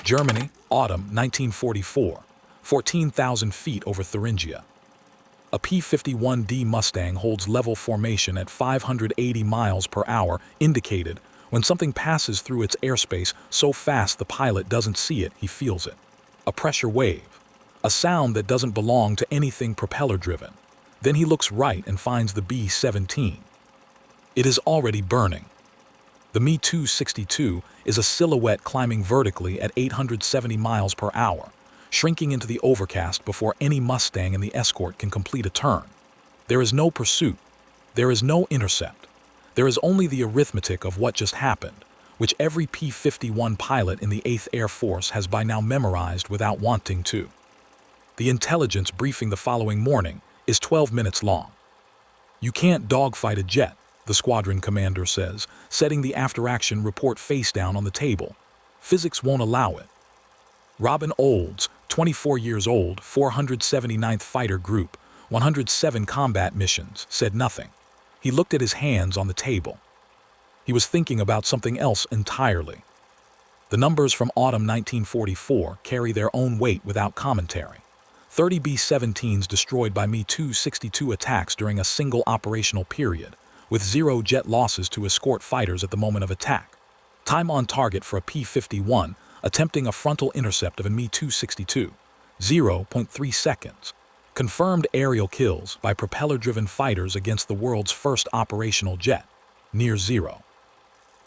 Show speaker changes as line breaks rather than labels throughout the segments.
Germany, autumn 1944, 14,000 feet over Thuringia. A P-51D Mustang holds level formation at 580 miles per hour, indicated when something passes through its airspace so fast the pilot doesn't see it, he feels it. A pressure wave. A sound that doesn't belong to anything propeller-driven. Then he looks right and finds the B-17. It is already burning. The Mi-262 is a silhouette climbing vertically at 870 miles per hour, shrinking into the overcast before any Mustang in the escort can complete a turn. There is no pursuit. There is no intercept. There is only the arithmetic of what just happened, which every P-51 pilot in the 8th Air Force has by now memorized without wanting to. The intelligence briefing the following morning is 12 minutes long. "You can't dogfight a jet," the squadron commander says, setting the after-action report face down on the table. "Physics won't allow it." Robin Olds, 24 years old, 479th Fighter Group, 107 combat missions, said nothing. He looked at his hands on the table. He was thinking about something else entirely. The numbers from autumn 1944 carry their own weight without commentary. 30 B-17s destroyed by Mi-262 attacks during a single operational period, with 0 jet losses to escort fighters at the moment of attack. Time on target for a P-51 attempting a frontal intercept of a Mi-262, 0.3 seconds. Confirmed aerial kills by propeller-driven fighters against the world's first operational jet, near 0.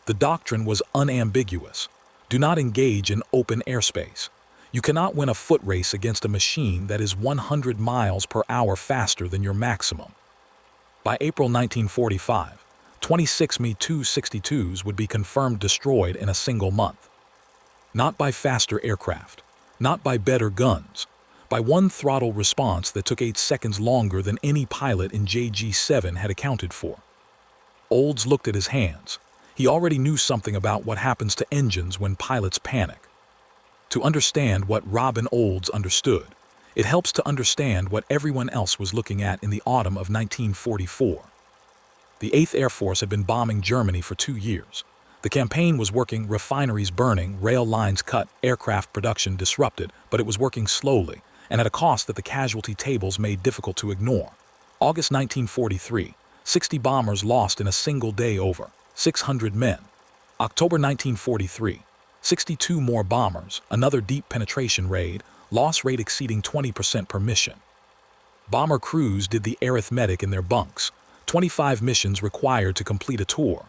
The doctrine was unambiguous. Do not engage in open airspace. You cannot win a foot race against a machine that is 100 miles per hour faster than your maximum. By April 1945, 26 Mi-262s would be confirmed destroyed in a single month. Not by faster aircraft, not by better guns, by one throttle response that took 8 seconds longer than any pilot in JG-7 had accounted for. Olds looked at his hands. He already knew something about what happens to engines when pilots panic. To understand what Robin Olds understood, it helps to understand what everyone else was looking at in the autumn of 1944. The 8th Air Force had been bombing Germany for 2 years. The campaign was working, refineries burning, rail lines cut, aircraft production disrupted, but it was working slowly, and at a cost that the casualty tables made difficult to ignore. August 1943, 60 bombers lost in a single day, over 600 men. October 1943, 62 more bombers, another deep penetration raid, loss rate exceeding 20% per mission. Bomber crews did the arithmetic in their bunks. 25 missions required to complete a tour.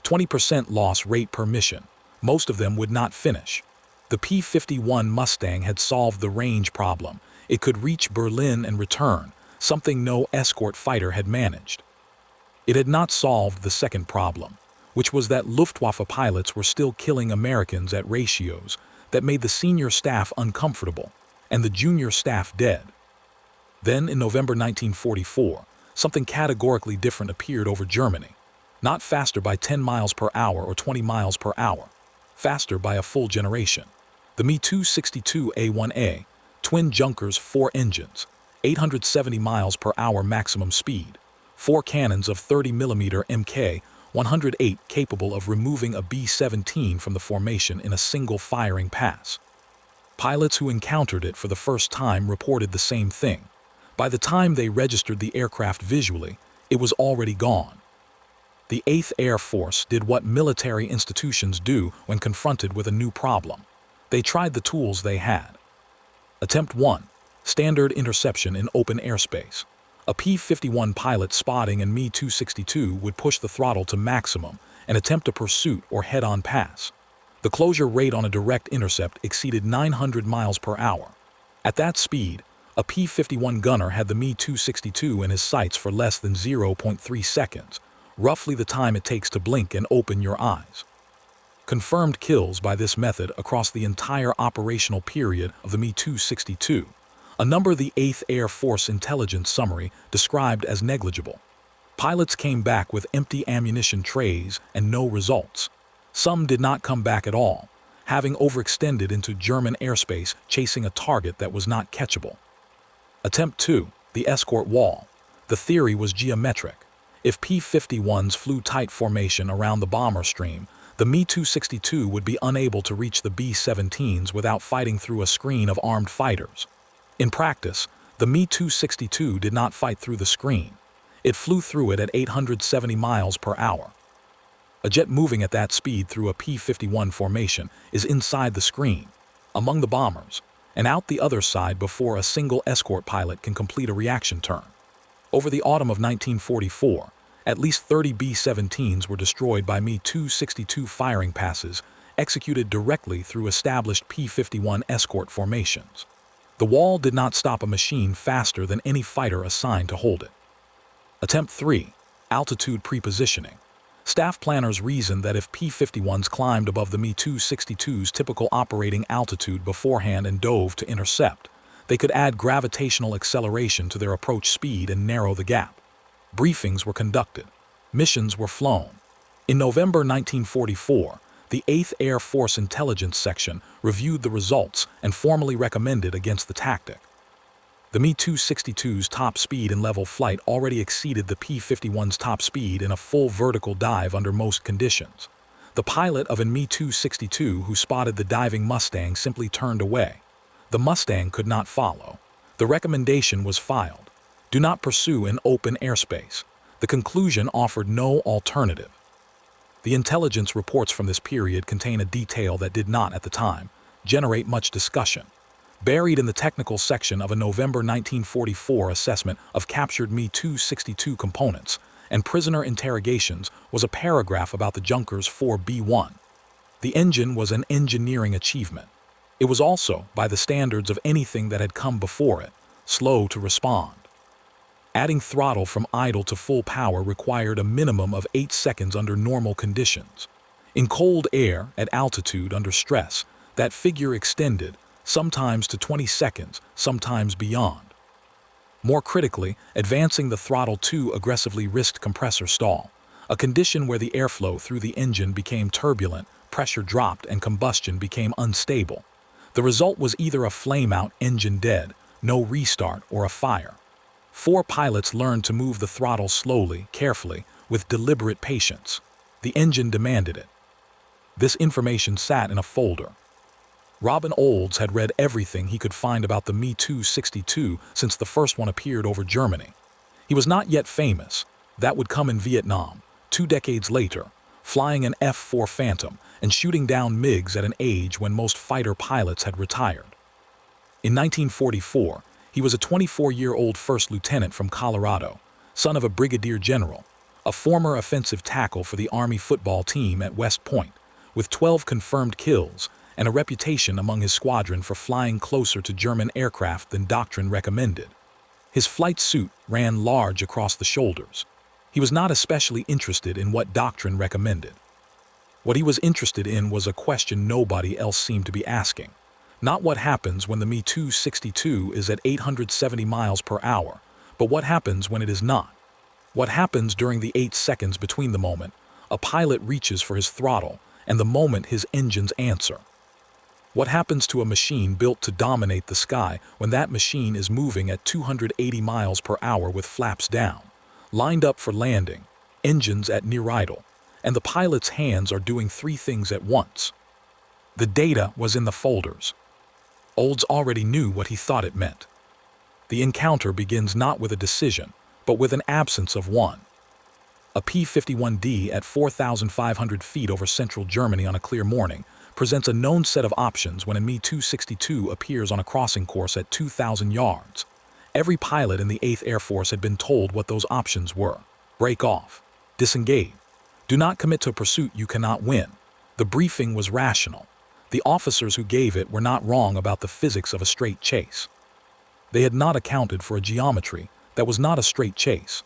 20% loss rate per mission. Most of them would not finish. The P-51 Mustang had solved the range problem. It could reach Berlin and return, something no escort fighter had managed. It had not solved the second problem, which was that Luftwaffe pilots were still killing Americans at ratios that made the senior staff uncomfortable and the junior staff dead. Then, in November 1944, something categorically different appeared over Germany. Not faster by 10 miles per hour or 20 miles per hour. Faster by a full generation. The Mi-262A1A, twin Junkers 4 engines, 870 miles per hour maximum speed, 4 cannons of 30mm Mk, 108 capable of removing a B-17 from the formation in a single firing pass. Pilots who encountered it for the first time reported the same thing. By the time they registered the aircraft visually, it was already gone. The 8th Air Force did what military institutions do when confronted with a new problem. They tried the tools they had. Attempt 1. Standard interception in open airspace. A P-51 pilot spotting a Mi-262 would push the throttle to maximum and attempt a pursuit or head-on pass. The closure rate on a direct intercept exceeded 900 miles per hour. At that speed, a P-51 gunner had the Mi-262 in his sights for less than 0.3 seconds, roughly the time it takes to blink and open your eyes. Confirmed kills by this method across the entire operational period of the Mi-262, a number the 8th Air Force intelligence summary described as negligible. Pilots came back with empty ammunition trays and no results. Some did not come back at all, having overextended into German airspace chasing a target that was not catchable. Attempt 2. The escort wall. The theory was geometric. If P-51s flew tight formation around the bomber stream, The Me-262 would be unable to reach the B-17s without fighting through a screen of armed fighters. In practice, the Me-262 did not fight through the screen. It flew through it at 870 miles per hour. A jet moving at that speed through a P-51 formation is inside the screen, among the bombers, and out the other side before a single escort pilot can complete a reaction turn. Over the autumn of 1944, at least 30 B-17s were destroyed by Me-262 firing passes executed directly through established P-51 escort formations. The wall did not stop a machine faster than any fighter assigned to hold it. Attempt 3. Altitude prepositioning. Staff planners reasoned that if P-51s climbed above the Me-262's typical operating altitude beforehand and dove to intercept, they could add gravitational acceleration to their approach speed and narrow the gap. Briefings were conducted. Missions were flown. In November 1944, the 8th Air Force Intelligence Section reviewed the results and formally recommended against the tactic. The Me-262's top speed in level flight already exceeded the P-51's top speed in a full vertical dive under most conditions. The pilot of a Me-262 who spotted the diving Mustang simply turned away. The Mustang could not follow. The recommendation was filed. Do not pursue in open airspace. The conclusion offered no alternative. The intelligence reports from this period contain a detail that did not, at the time, generate much discussion. Buried in the technical section of a November 1944 assessment of captured Me-262 components and prisoner interrogations was a paragraph about the Junkers 4B1. The engine was an engineering achievement. It was also, by the standards of anything that had come before it, slow to respond. Adding throttle from idle to full power required a minimum of 8 seconds under normal conditions. In cold air, at altitude under stress, that figure extended, sometimes to 20 seconds, sometimes beyond. More critically, advancing the throttle too aggressively risked compressor stall, a condition where the airflow through the engine became turbulent, pressure dropped, and combustion became unstable. The result was either a flame-out, engine dead, no restart, or a fire. 4 pilots learned to move the throttle slowly, carefully, with deliberate patience. The engine demanded it. This information sat in a folder. Robin Olds had read everything he could find about the Me-262 since the first one appeared over Germany. He was not yet famous. That would come in Vietnam, 2 decades later, flying an F-4 Phantom and shooting down MiGs at an age when most fighter pilots had retired. In 1944, he was a 24-year-old first lieutenant from Colorado, son of a brigadier general, a former offensive tackle for the Army football team at West Point, with 12 confirmed kills and a reputation among his squadron for flying closer to German aircraft than doctrine recommended. His flight suit ran large across the shoulders. He was not especially interested in what doctrine recommended. What he was interested in was a question nobody else seemed to be asking. Not what happens when the Me-262 is at 870 miles per hour, but what happens when it is not. What happens during the 8 seconds between the moment a pilot reaches for his throttle and the moment his engines answer. What happens to a machine built to dominate the sky when that machine is moving at 280 miles per hour with flaps down, lined up for landing, engines at near idle, and the pilot's hands are doing 3 things at once? The data was in the folders. Olds already knew what he thought it meant. The encounter begins not with a decision, but with an absence of one. A P-51D at 4,500 feet over central Germany on a clear morning presents a known set of options when a Me-262 appears on a crossing course at 2,000 yards. Every pilot in the 8th Air Force had been told what those options were. Break off. Disengage. Do not commit to a pursuit you cannot win. The briefing was rational. The officers who gave it were not wrong about the physics of a straight chase. They had not accounted for a geometry that was not a straight chase.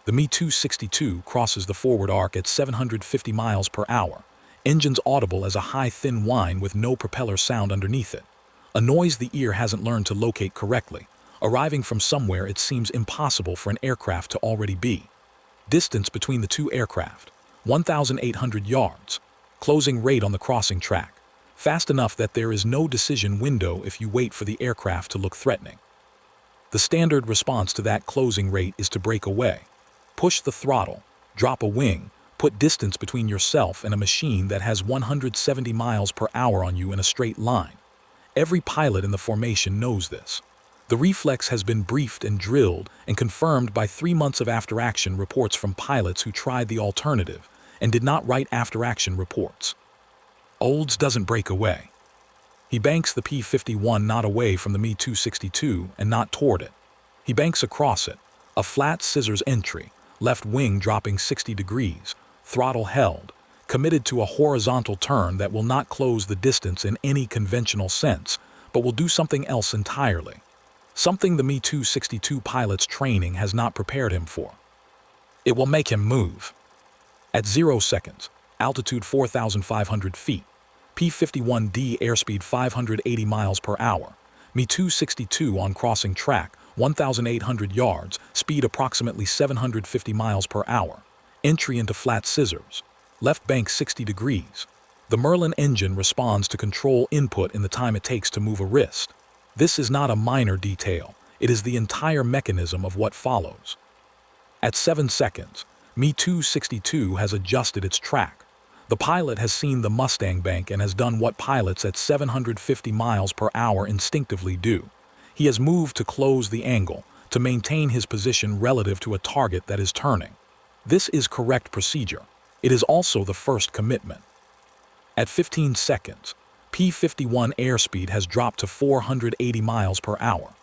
The Me-262 crosses the forward arc at 750 miles per hour, engines audible as a high thin whine with no propeller sound underneath it, a noise the ear hasn't learned to locate correctly, arriving from somewhere it seems impossible for an aircraft to already be. Distance between the 2 aircraft, 1,800 yards. Closing rate on the crossing track, fast enough that there is no decision window if you wait for the aircraft to look threatening. The standard response to that closing rate is to break away, push the throttle, drop a wing, Put distance between yourself and a machine that has 170 miles per hour on you in a straight line. Every pilot in the formation knows this. The reflex has been briefed and drilled and confirmed by 3 months of after-action reports from pilots who tried the alternative and did not write after-action reports. Olds doesn't break away. He banks the P-51 not away from the Me-262 and not toward it. He banks across it, a flat scissors entry, left wing dropping 60 degrees, throttle held, committed to a horizontal turn that will not close the distance in any conventional sense, but will do something else entirely. Something the Me-262 pilot's training has not prepared him for. It will make him move. At 0 seconds, altitude 4,500 feet, P-51D airspeed 580 miles per hour, Me-262 on crossing track, 1,800 yards, speed approximately 750 miles per hour, entry into flat scissors, left bank 60 degrees. The Merlin engine responds to control input in the time it takes to move a wrist. This is not a minor detail, it is the entire mechanism of what follows. At 7 seconds, Me-262 has adjusted its track. The pilot has seen the Mustang bank and has done what pilots at 750 miles per hour instinctively do. He has moved to close the angle, to maintain his position relative to a target that is turning. This is correct procedure. It is also the first commitment. At 15 seconds, P-51 airspeed has dropped to 480 miles per hour.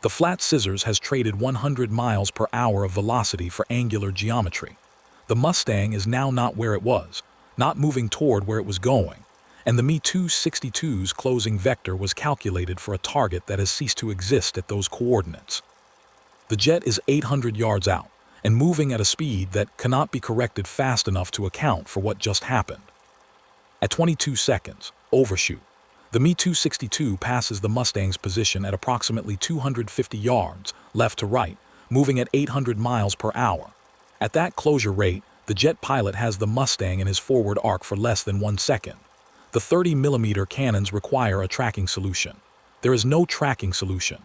The flat scissors has traded 100 miles per hour of velocity for angular geometry. The Mustang is now not where it was, not moving toward where it was going, and the Me-262's closing vector was calculated for a target that has ceased to exist at those coordinates. The jet is 800 yards out and moving at a speed that cannot be corrected fast enough to account for what just happened. At 22 seconds, overshoot, the Me-262 passes the Mustang's position at approximately 250 yards, left to right, moving at 800 miles per hour. At that closure rate, the jet pilot has the Mustang in his forward arc for less than 1 second. The 30mm cannons require a tracking solution. There is no tracking solution.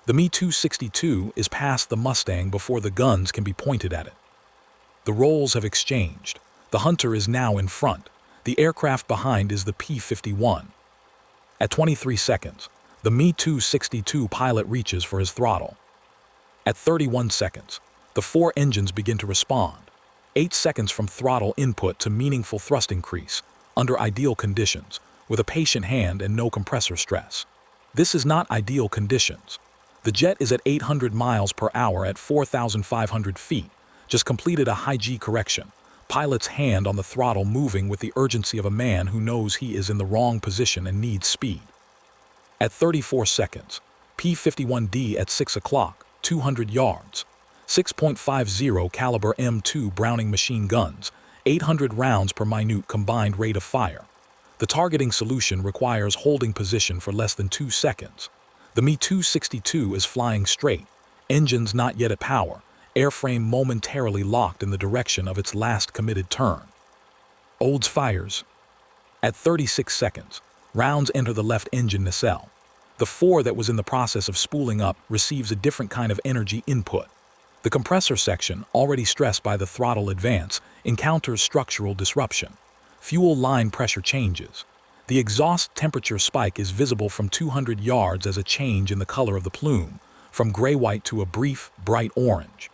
The Me-262 is past the Mustang before the guns can be pointed at it. The roles have exchanged. The Hunter is now in front. The aircraft behind is the P-51. At 23 seconds, the Me-262 pilot reaches for his throttle. At 31 seconds, the 4 engines begin to respond. 8 seconds from throttle input to meaningful thrust increase, under ideal conditions, with a patient hand and no compressor stress. This is not ideal conditions. The jet is at 800 miles per hour at 4,500 feet, just completed a high G correction. Pilot's hand on the throttle moving with the urgency of a man who knows he is in the wrong position and needs speed. At 34 seconds, P-51D at 6 o'clock, 200 yards, 6.50 caliber M2 Browning machine guns, 800 rounds per minute combined rate of fire. The targeting solution requires holding position for less than 2 seconds. The Me-262 is flying straight, engines not yet at power, airframe momentarily locked in the direction of its last committed turn. Olds fires. At 36 seconds, rounds enter the left engine nacelle. The 4 that was in the process of spooling up receives a different kind of energy input. The compressor section, already stressed by the throttle advance, encounters structural disruption. Fuel line pressure changes. The exhaust temperature spike is visible from 200 yards as a change in the color of the plume, from gray-white to a brief, bright orange.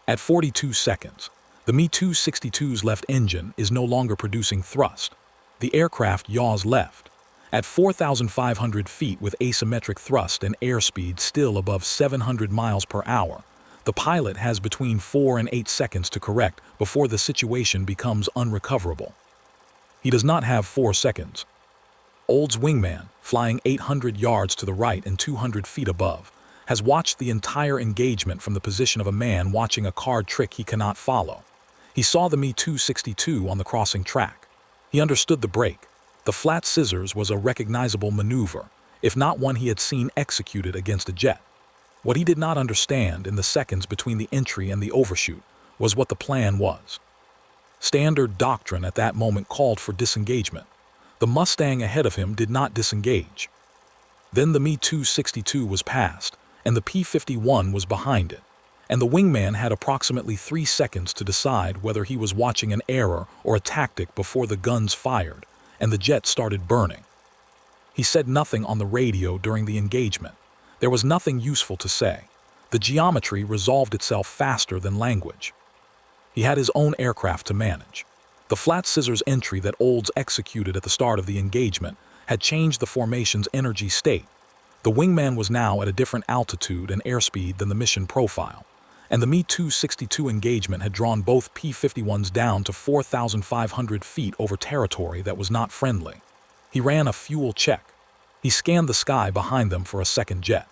At 42 seconds, the Me-262's left engine is no longer producing thrust. The aircraft yaws left. At 4,500 feet with asymmetric thrust and airspeed still above 700 miles per hour, the pilot has between 4 and 8 seconds to correct before the situation becomes unrecoverable. He does not have 4 seconds. Old's wingman, flying 800 yards to the right and 200 feet above, has watched the entire engagement from the position of a man watching a card trick he cannot follow. He saw the Me-262 on the crossing track. He understood the break. The flat scissors was a recognizable maneuver, if not one he had seen executed against a jet. What he did not understand in the seconds between the entry and the overshoot was what the plan was. Standard doctrine at that moment called for disengagement. The Mustang ahead of him did not disengage. Then the Me-262 was passed, and the P-51 was behind it. and the wingman had approximately 3 seconds to decide whether he was watching an error or a tactic before the guns fired, and the jet started burning. He said nothing on the radio during the engagement. There was nothing useful to say. The geometry resolved itself faster than language. He had his own aircraft to manage. The flat scissors entry that Olds executed at the start of the engagement had changed the formation's energy state. The wingman was now at a different altitude and airspeed than the mission profile, and the Me-262 engagement had drawn both P-51s down to 4,500 feet over territory that was not friendly. He ran a fuel check. He scanned the sky behind them for a second jet.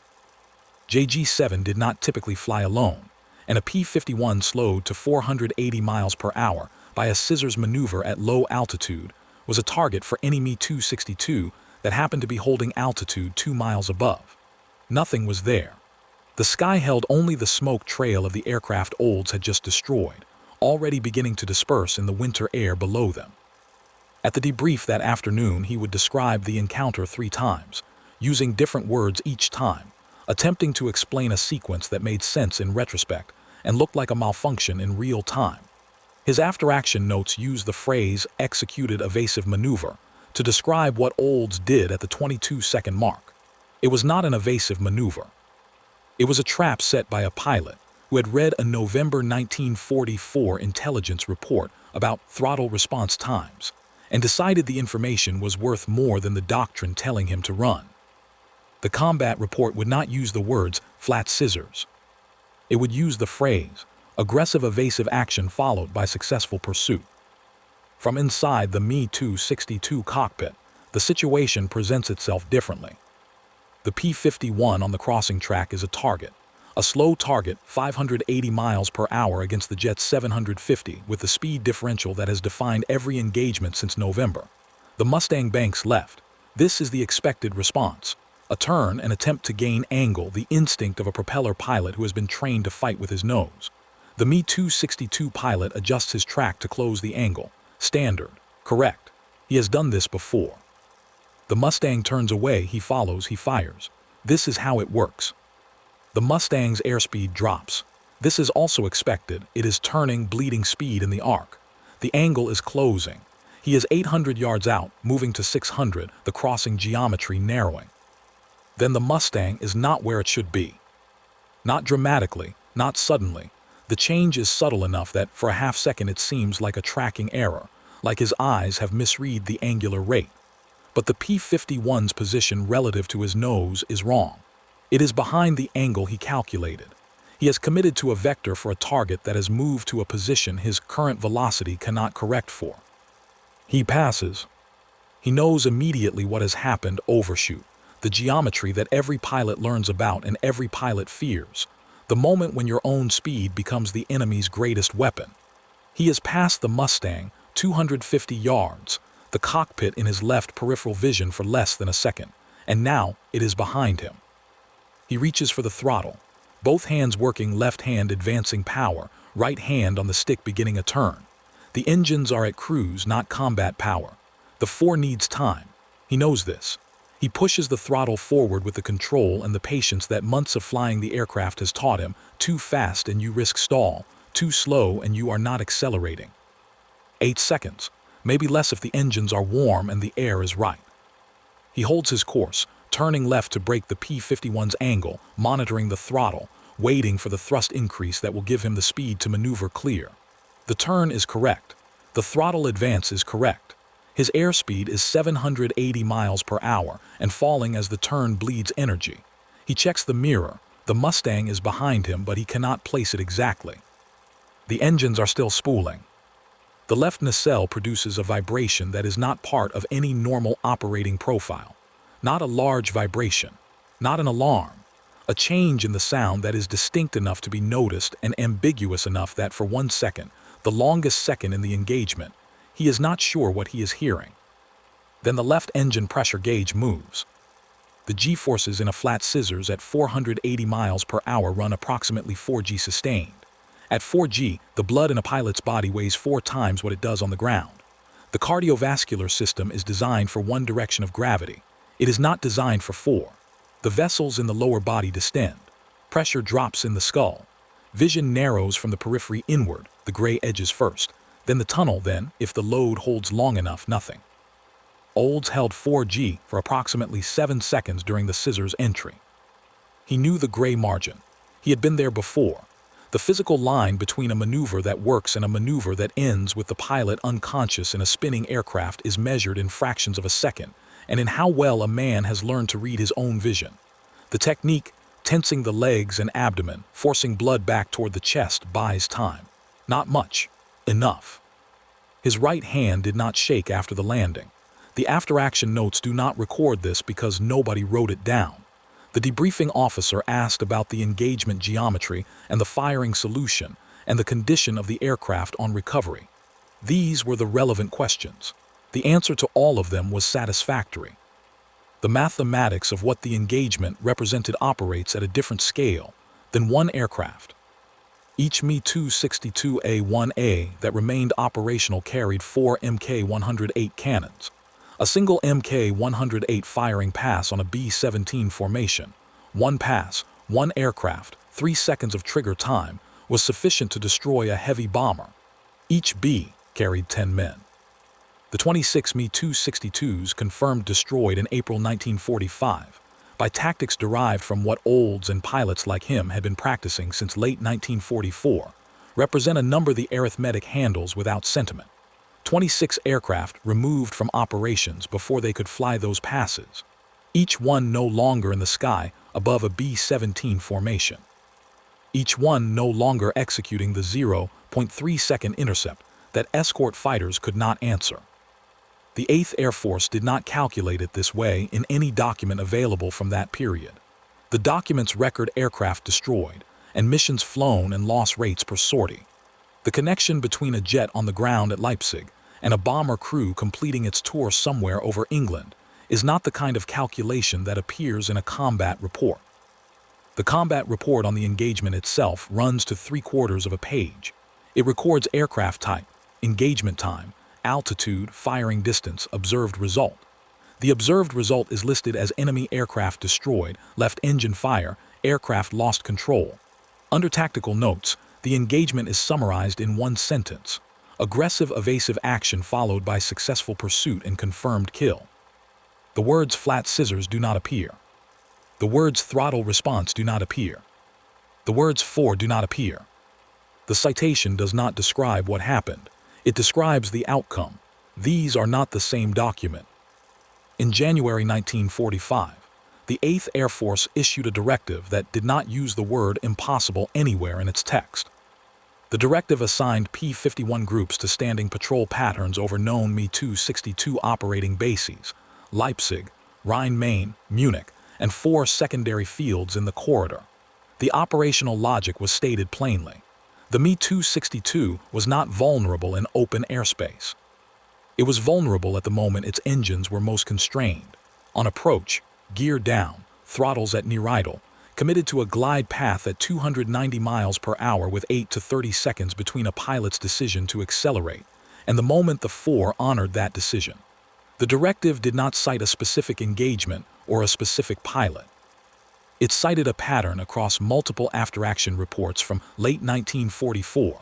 JG-7 did not typically fly alone, and a P-51 slowed to 480 miles per hour by a scissors maneuver at low altitude was a target for any Me-262 that happened to be holding altitude 2 miles above. Nothing was there. The sky held only the smoke trail of the aircraft Olds had just destroyed, already beginning to disperse in the winter air below them. At the debrief that afternoon, he would describe the encounter 3 times, using different words each time, attempting to explain a sequence that made sense in retrospect and looked like a malfunction in real time. His after-action notes used the phrase "executed evasive maneuver" to describe what Olds did at the 22-second mark. It was not an evasive maneuver. It was a trap set by a pilot who had read a November 1944 intelligence report about throttle response times and decided the information was worth more than the doctrine telling him to run. The combat report would not use the words "flat scissors." It would use the phrase "aggressive evasive action followed by successful pursuit." From inside the Me-262 cockpit, the situation presents itself differently. The P-51 on the crossing track is a target, a slow target 580 miles per hour against the jet's 750 with the speed differential that has defined every engagement since November. The Mustang banks left. This is the expected response. A turn, an attempt to gain angle, the instinct of a propeller pilot who has been trained to fight with his nose. The Me-262 pilot adjusts his track to close the angle. Standard. Correct. He has done this before. The Mustang turns away, he follows, he fires. This is how it works. The Mustang's airspeed drops. This is also expected. It is turning bleeding speed in the arc. The angle is closing. He is 800 yards out, moving to 600, the crossing geometry narrowing. Then the Mustang is not where it should be. Not dramatically, not suddenly. The change is subtle enough that for a half second it seems like a tracking error, like his eyes have misread the angular rate. But the P-51's position relative to his nose is wrong. It is behind the angle he calculated. He has committed to a vector for a target that has moved to a position his current velocity cannot correct for. He passes. He knows immediately what has happened: overshoot, the geometry that every pilot learns about and every pilot fears. The moment when your own speed becomes the enemy's greatest weapon. He has passed the Mustang, 250 yards, the cockpit in his left peripheral vision for less than a second, and now it is behind him. He reaches for the throttle, both hands working, left hand advancing power, right hand on the stick beginning a turn. The engines are at cruise, not combat power. The 4 needs time. He knows this. He pushes the throttle forward with the control and the patience that months of flying the aircraft has taught him. Too fast and you risk stall, too slow and you are not accelerating. 8 seconds, maybe less if the engines are warm and the air is right. He holds his course, turning left to break the P-51's angle, monitoring the throttle, waiting for the thrust increase that will give him the speed to maneuver clear. The turn is correct. The throttle advance is correct. His airspeed is 780 miles per hour and falling as the turn bleeds energy. He checks the mirror. The Mustang is behind him, but he cannot place it exactly. The engines are still spooling. The left nacelle produces a vibration that is not part of any normal operating profile. Not a large vibration, not an alarm. A change in the sound that is distinct enough to be noticed and ambiguous enough that for 1 second, the longest second in the engagement, he is not sure what he is hearing. Then the left engine pressure gauge moves. The G-forces in a flat scissors at 480 miles per hour run approximately 4G sustained. At 4G, the blood in a pilot's body weighs 4 times what it does on the ground. The cardiovascular system is designed for 1 direction of gravity. It is not designed for 4. The vessels in the lower body distend. Pressure drops in the skull. Vision narrows from the periphery inward, the gray edges first, then the tunnel, then, if the load holds long enough, nothing. Olds held 4G for approximately 7 seconds during the scissors entry. He knew the gray margin. He had been there before. The physical line between a maneuver that works and a maneuver that ends with the pilot unconscious in a spinning aircraft is measured in fractions of a second, and in how well a man has learned to read his own vision. The technique, tensing the legs and abdomen, forcing blood back toward the chest, buys time. Not much. Enough. His right hand did not shake after the landing. The after-action notes do not record this because nobody wrote it down. The debriefing officer asked about the engagement geometry and the firing solution and the condition of the aircraft on recovery. These were the relevant questions. The answer to all of them was satisfactory. The mathematics of what the engagement represented operates at a different scale than one aircraft. Each Me-262A-1A that remained operational carried 4 Mk-108 cannons. A single Mk-108 firing pass on a B-17 formation, one pass, one aircraft, 3 seconds of trigger time, was sufficient to destroy a heavy bomber. Each B carried 10 men. The 26 Me-262s confirmed destroyed in April 1945, by tactics derived from what Olds and pilots like him had been practicing since late 1944, represent a number the arithmetic handles without sentiment. 26 aircraft removed from operations before they could fly those passes, each one no longer in the sky above a B-17 formation. Each one no longer executing the 0.3-second intercept that escort fighters could not answer. The 8th Air Force did not calculate it this way in any document available from that period. The documents record aircraft destroyed and missions flown and loss rates per sortie. The connection between a jet on the ground at Leipzig and a bomber crew completing its tour somewhere over England is not the kind of calculation that appears in a combat report. The combat report on the engagement itself runs to 3/4 of a page. It records aircraft type, engagement time, altitude, firing distance, observed result. The observed result is listed as enemy aircraft destroyed, left engine fire, aircraft lost control. Under tactical notes, the engagement is summarized in one sentence: aggressive evasive action followed by successful pursuit and confirmed kill. The words flat scissors do not appear. The words throttle response do not appear. The words for do not appear. The citation does not describe what happened. It describes the outcome. These are not the same document. In January 1945, the 8th Air Force issued a directive that did not use the word impossible anywhere in its text. The directive assigned P-51 groups to standing patrol patterns over known Me-262 operating bases, Leipzig, Rhine-Main, Munich, and 4 secondary fields in the corridor. The operational logic was stated plainly. The Me-262 was not vulnerable in open airspace. It was vulnerable at the moment its engines were most constrained. On approach, gear down, throttles at near idle, committed to a glide path at 290 miles per hour with 8 to 30 seconds between a pilot's decision to accelerate and the moment the 4 honored that decision. The directive did not cite a specific engagement or a specific pilot. It cited a pattern across multiple after-action reports from late 1944,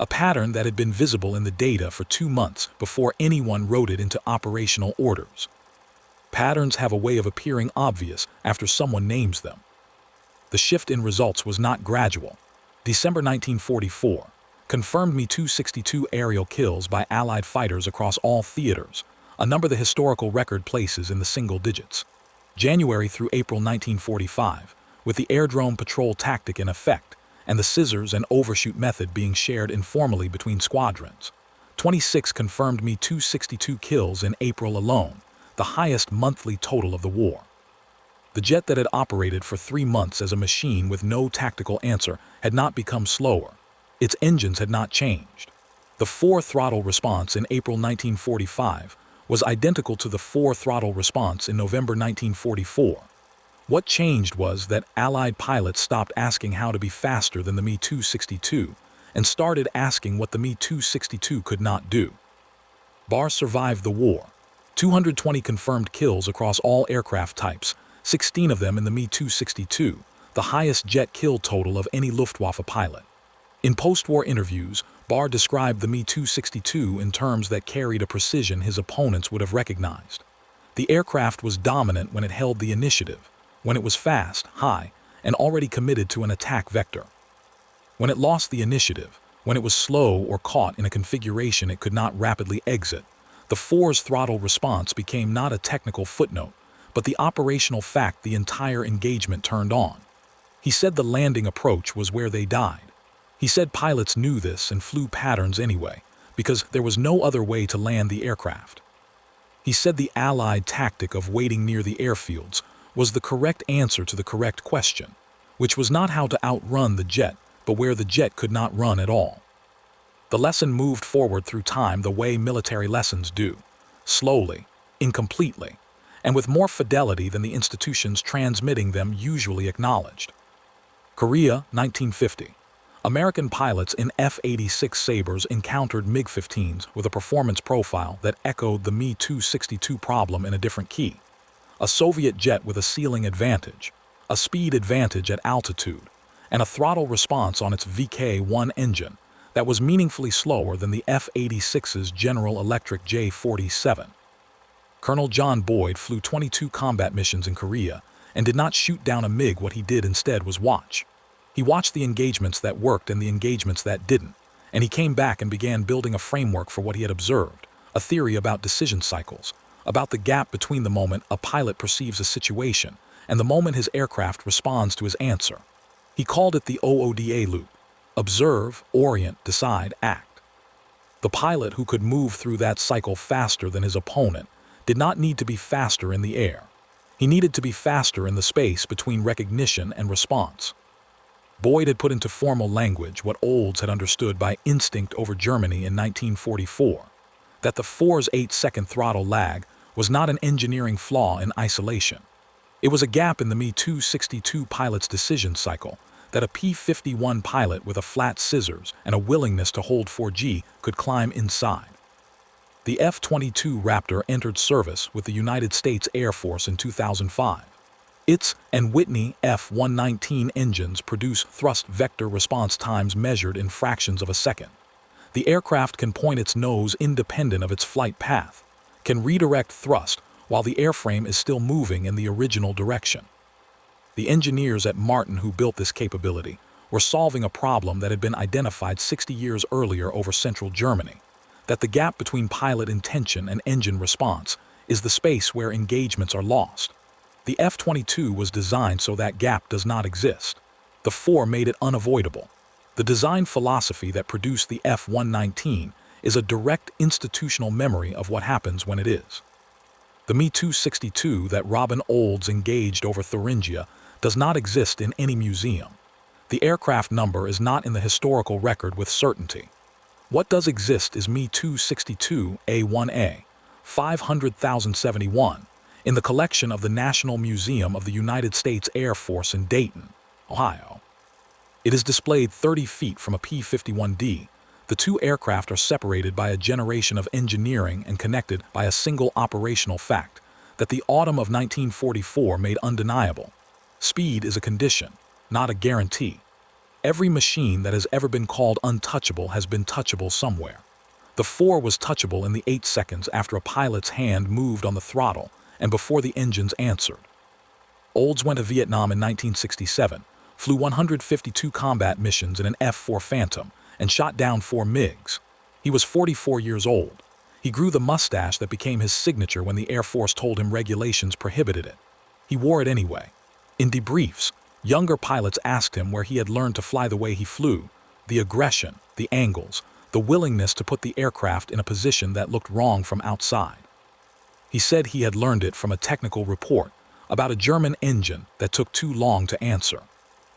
a pattern that had been visible in the data for 2 months before anyone wrote it into operational orders. Patterns have a way of appearing obvious after someone names them. The shift in results was not gradual. December 1944 confirmed Me-262 aerial kills by Allied fighters across all theaters, a number the historical record places in the single digits. January through April 1945, with the airdrome patrol tactic in effect and the scissors and overshoot method being shared informally between squadrons. 26 confirmed Me-262 kills in April alone, the highest monthly total of the war. The jet that had operated for 3 months as a machine with no tactical answer had not become slower. Its engines had not changed. The 4 throttle response in April 1945 was identical to the 4 throttle response in November 1944. What changed was that Allied pilots stopped asking how to be faster than the Me-262 and started asking what the Me-262 could not do. Barr survived the war. 220 confirmed kills across all aircraft types, 16 of them in the Me-262, the highest jet kill total of any Luftwaffe pilot. In post-war interviews, Barr described the Me-262 in terms that carried a precision his opponents would have recognized. The aircraft was dominant when it held the initiative, when it was fast, high, and already committed to an attack vector. When it lost the initiative, when it was slow or caught in a configuration it could not rapidly exit, the Four's throttle response became not a technical footnote, but the operational fact the entire engagement turned on. He said the landing approach was where they died. He said pilots knew this and flew patterns anyway, because there was no other way to land the aircraft. He said the Allied tactic of waiting near the airfields was the correct answer to the correct question, which was not how to outrun the jet, but where the jet could not run at all. The lesson moved forward through time the way military lessons do, slowly, incompletely, and with more fidelity than the institutions transmitting them usually acknowledged. Korea, 1950. American pilots in F-86 Sabres encountered MiG-15s with a performance profile that echoed the Me-262 problem in a different key. A Soviet jet with a ceiling advantage, a speed advantage at altitude, and a throttle response on its VK-1 engine that was meaningfully slower than the F-86's General Electric J-47. Colonel John Boyd flew 22 combat missions in Korea and did not shoot down a MiG. What he did instead was watch. He watched the engagements that worked and the engagements that didn't, and he came back and began building a framework for what he had observed, a theory about decision cycles, about the gap between the moment a pilot perceives a situation and the moment his aircraft responds to his answer. He called it the OODA loop: observe, orient, decide, act. The pilot who could move through that cycle faster than his opponent did not need to be faster in the air. He needed to be faster in the space between recognition and response. Boyd had put into formal language what Olds had understood by instinct over Germany in 1944, that the Four's 8-second throttle lag was not an engineering flaw in isolation. It was a gap in the Me-262 pilot's decision cycle that a P-51 pilot with a flat scissors and a willingness to hold 4G could climb inside. The F-22 Raptor entered service with the United States Air Force in 2005. Its and Whitney F-119 engines produce thrust vector response times measured in fractions of a second. The aircraft can point its nose independent of its flight path, can redirect thrust while the airframe is still moving in the original direction. The engineers at Martin who built this capability were solving a problem that had been identified 60 years earlier over central Germany, that the gap between pilot intention and engine response is the space where engagements are lost. The F-22 was designed so that gap does not exist. The Four made it unavoidable. The design philosophy that produced the F-119 is a direct institutional memory of what happens when it is. The Me-262 that Robin Olds engaged over Thuringia does not exist in any museum. The aircraft number is not in the historical record with certainty. What does exist is Me-262 A1A, 500,071, in the collection of the National Museum of the United States Air Force in Dayton, Ohio. It is displayed 30 feet from a P-51D. The two aircraft are separated by a generation of engineering and connected by a single operational fact that the autumn of 1944 made undeniable. Speed is a condition, not a guarantee. Every machine that has ever been called untouchable has been touchable somewhere. The Four was touchable in the 8 seconds after a pilot's hand moved on the throttle and before the engines answered. Olds went to Vietnam in 1967, flew 152 combat missions in an F-4 Phantom, and shot down 4 MiGs. He was 44 years old. He grew the mustache that became his signature when the Air Force told him regulations prohibited it. He wore it anyway. In debriefs, younger pilots asked him where he had learned to fly the way he flew, the aggression, the angles, the willingness to put the aircraft in a position that looked wrong from outside. He said he had learned it from a technical report about a German engine that took too long to answer.